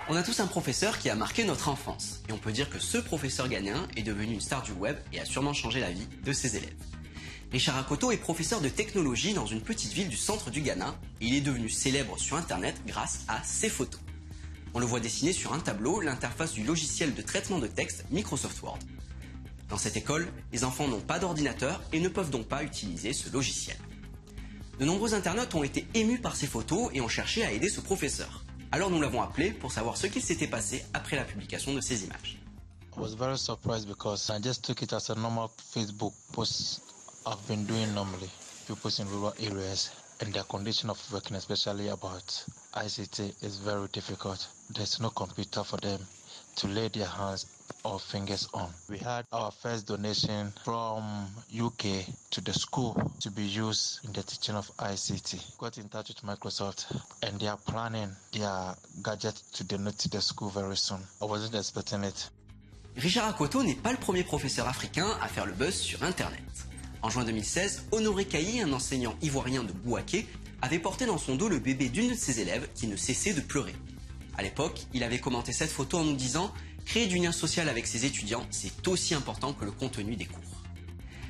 On a tous un professeur qui a marqué notre enfance, et on peut dire que ce professeur ghanéen est devenu une star du web et a sûrement changé la vie de ses élèves. Richard Akoto est professeur de technologie dans une petite ville du centre du Ghana, et il est devenu célèbre sur internet grâce à ses photos. On le voit dessiner sur un tableau l'interface du logiciel de traitement de texte Microsoft Word. Dans cette école, les enfants n'ont pas d'ordinateur et ne peuvent donc pas utiliser ce logiciel. De nombreux internautes ont été émus par ces photos et ont cherché à aider ce professeur. Alors nous l'avons appelé pour savoir ce qu'il s'était passé après la publication de ces images. I was very surprised because I just took it as a normal Facebook post I've been doing normally. People in rural areas and their condition of working, especially about ICT, is very difficult. There's no computer for them to lay their hands or fingers on. We had our first donation from UK to the school to be used in the teaching of ICT. Got in touch with Microsoft and they are planning their gadget to donate to the school very soon. I wasn't expecting it. Richard Akoto n'est pas le premier professeur africain à faire le buzz sur Internet. En juin 2016, Honoré Kayi, un enseignant ivoirien de Bouaké, avait porté dans son dos le bébé d'une de ses élèves qui ne cessait de pleurer. À l'époque, il avait commenté cette photo en nous disant « Créer du lien social avec ses étudiants, c'est aussi important que le contenu des cours ».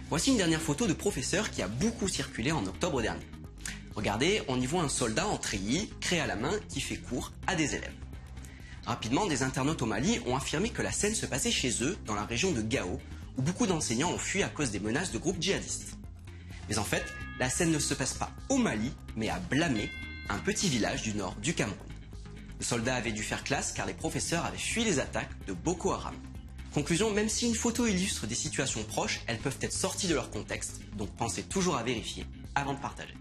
Voici une dernière photo de professeur qui a beaucoup circulé en octobre dernier. Regardez, on y voit un soldat en treillis, créé à la main, qui fait cours à des élèves. Rapidement, des internautes au Mali ont affirmé que la scène se passait chez eux, dans la région de Gao, où beaucoup d'enseignants ont fui à cause des menaces de groupes djihadistes. Mais en fait, la scène ne se passe pas au Mali, mais à Blamé, un petit village du nord du Cameroun. Les soldats avaient dû faire classe car les professeurs avaient fui les attaques de Boko Haram. Conclusion, même si une photo illustre des situations proches, elles peuvent être sorties de leur contexte, donc pensez toujours à vérifier avant de partager.